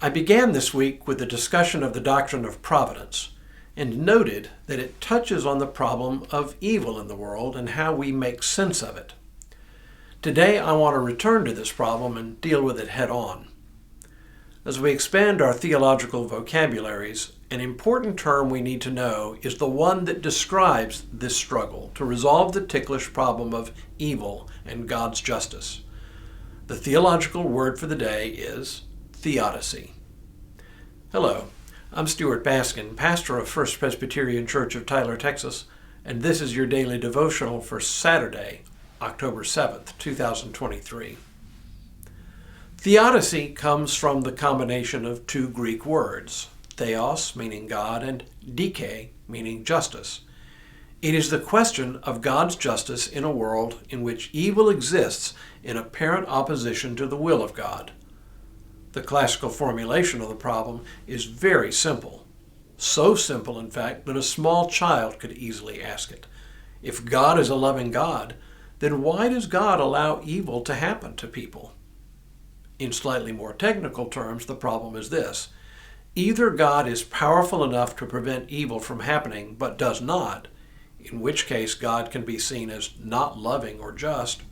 I began this week with a discussion of the doctrine of providence and noted that it touches on the problem of evil in the world and how we make sense of it. Today I want to return to this problem and deal with it head on. As we expand our theological vocabularies, an important term we need to know is the one that describes this struggle to resolve the ticklish problem of evil and God's justice. The theological word for the day is Theodicy. Hello, I'm Stuart Baskin, pastor of First Presbyterian Church of Tyler, Texas, and this is your daily devotional for Saturday, October 7th, 2023. Theodicy comes from the combination of two Greek words, theos, meaning God, and dike, meaning justice. It is the question of God's justice in a world in which evil exists in apparent opposition to the will of God. The classical formulation of the problem is very simple. So simple, in fact, that a small child could easily ask it. If God is a loving God, then why does God allow evil to happen to people? In slightly more technical terms, the problem is this. Either God is powerful enough to prevent evil from happening, but does not, in which case God can be seen as not loving or just,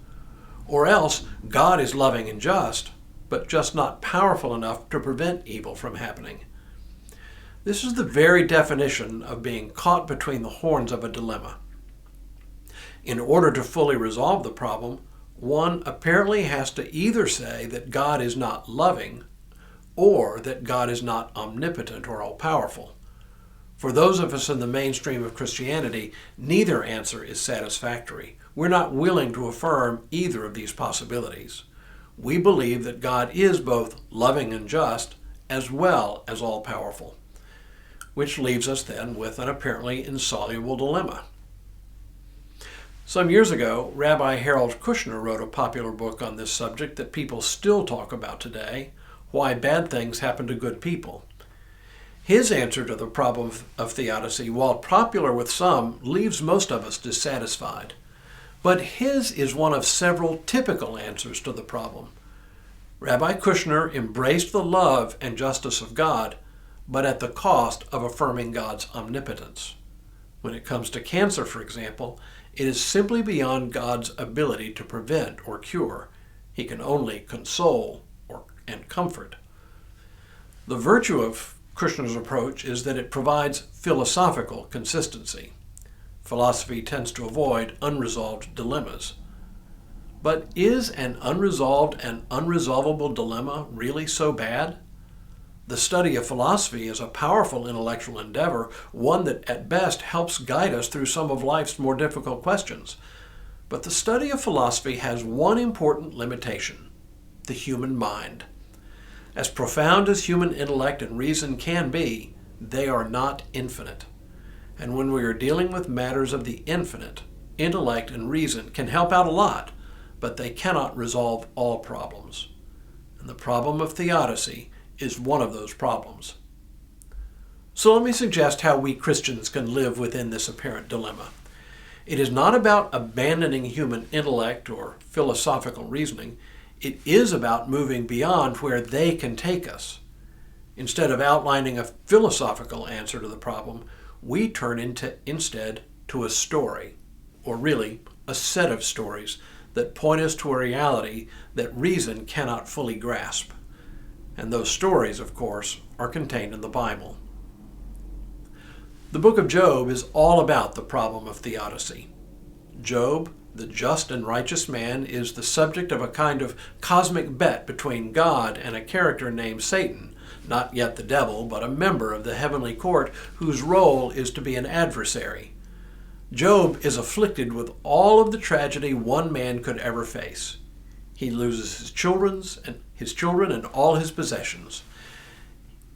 or else God is loving and just, but just not powerful enough to prevent evil from happening. This is the very definition of being caught between the horns of a dilemma. In order to fully resolve the problem, one apparently has to either say that God is not loving or that God is not omnipotent or all-powerful. For those of us in the mainstream of Christianity, neither answer is satisfactory. We're not willing to affirm either of these possibilities. We believe that God is both loving and just, as well as all-powerful, which leaves us then with an apparently insoluble dilemma. Some years ago, Rabbi Harold Kushner wrote a popular book on this subject that people still talk about today, Why Bad Things Happen to Good People. His answer to the problem of theodicy, while popular with some, leaves most of us dissatisfied. But his is one of several typical answers to the problem. Rabbi Kushner embraced the love and justice of God, but at the cost of affirming God's omnipotence. When it comes to cancer, for example, it is simply beyond God's ability to prevent or cure. He can only console and comfort. The virtue of Kushner's approach is that it provides philosophical consistency. Philosophy tends to avoid unresolved dilemmas. But is an unresolved and unresolvable dilemma really so bad? The study of philosophy is a powerful intellectual endeavor, one that at best helps guide us through some of life's more difficult questions. But the study of philosophy has one important limitation: the human mind. As profound as human intellect and reason can be, they are not infinite. And when we are dealing with matters of the infinite, intellect and reason can help out a lot, but they cannot resolve all problems. And the problem of theodicy is one of those problems. So let me suggest how we Christians can live within this apparent dilemma. It is not about abandoning human intellect or philosophical reasoning. It is about moving beyond where they can take us. Instead of outlining a philosophical answer to the problem, we turn instead to a story, or really a set of stories that point us to a reality that reason cannot fully grasp. And those stories, of course, are contained in the Bible. The book of Job is all about the problem of theodicy. Job, the just and righteous man, is the subject of a kind of cosmic bet between God and a character named Satan, not yet the devil, but a member of the heavenly court whose role is to be an adversary. Job is afflicted with all of the tragedy one man could ever face. He loses his children and all his possessions.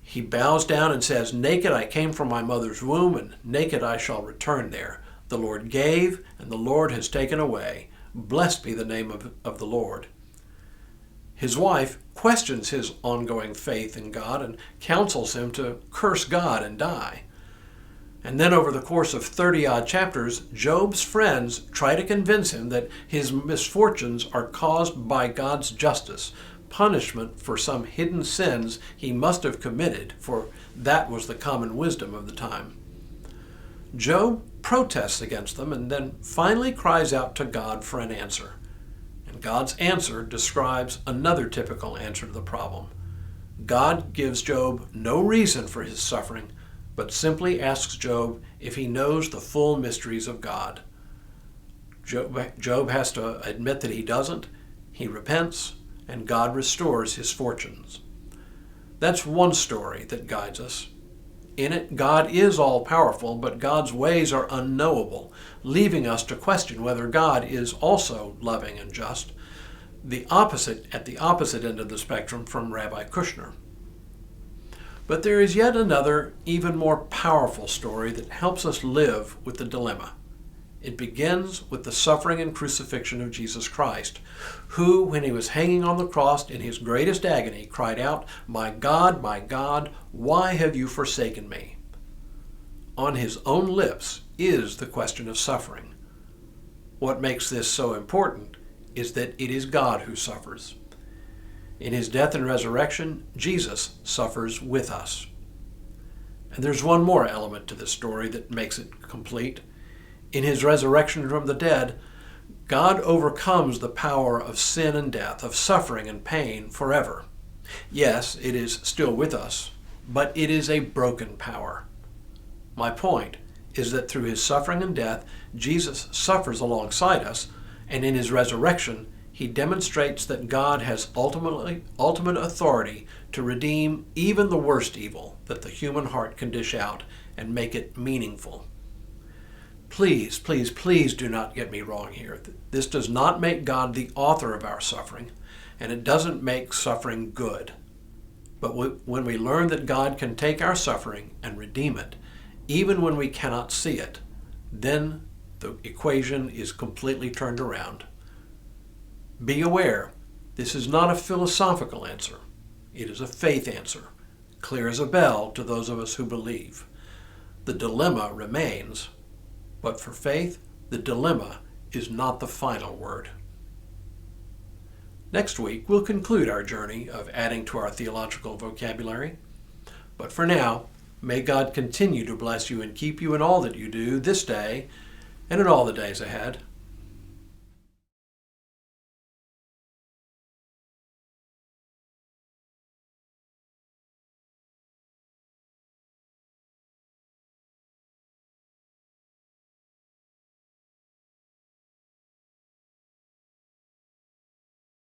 He bows down and says, "Naked I came from my mother's womb, and naked I shall return there. The Lord gave, and the Lord has taken away. Blessed be the name of the Lord." His wife questions his ongoing faith in God and counsels him to curse God and die. And then over the course of 30-odd chapters, Job's friends try to convince him that his misfortunes are caused by God's justice, punishment for some hidden sins he must have committed, for that was the common wisdom of the time. Job protests against them and then finally cries out to God for an answer. And God's answer describes another typical answer to the problem. God gives Job no reason for his suffering, but simply asks Job if he knows the full mysteries of God. Job has to admit that he doesn't. He repents, and God restores his fortunes. That's one story that guides us. In it, God is all-powerful, but God's ways are unknowable, leaving us to question whether God is also loving and just, at the opposite end of the spectrum from Rabbi Kushner. But there is yet another, even more powerful story that helps us live with the dilemma. It begins with the suffering and crucifixion of Jesus Christ, who, when he was hanging on the cross in his greatest agony, cried out, my God, why have you forsaken me?" On his own lips is the question of suffering. What makes this so important is that it is God who suffers. In his death and resurrection, Jesus suffers with us. And there's one more element to this story that makes it complete. In his resurrection from the dead, God overcomes the power of sin and death, of suffering and pain forever. Yes, it is still with us, but it is a broken power. My point is that through his suffering and death, Jesus suffers alongside us, and in his resurrection, he demonstrates that God has ultimate authority to redeem even the worst evil that the human heart can dish out and make it meaningful. Please, please, please do not get me wrong here. This does not make God the author of our suffering, and it doesn't make suffering good. But when we learn that God can take our suffering and redeem it, even when we cannot see it, then the equation is completely turned around. Be aware, this is not a philosophical answer. It is a faith answer, clear as a bell to those of us who believe. The dilemma remains, but for faith, the dilemma is not the final word. Next week, we'll conclude our journey of adding to our theological vocabulary. But for now, may God continue to bless you and keep you in all that you do this day and in all the days ahead.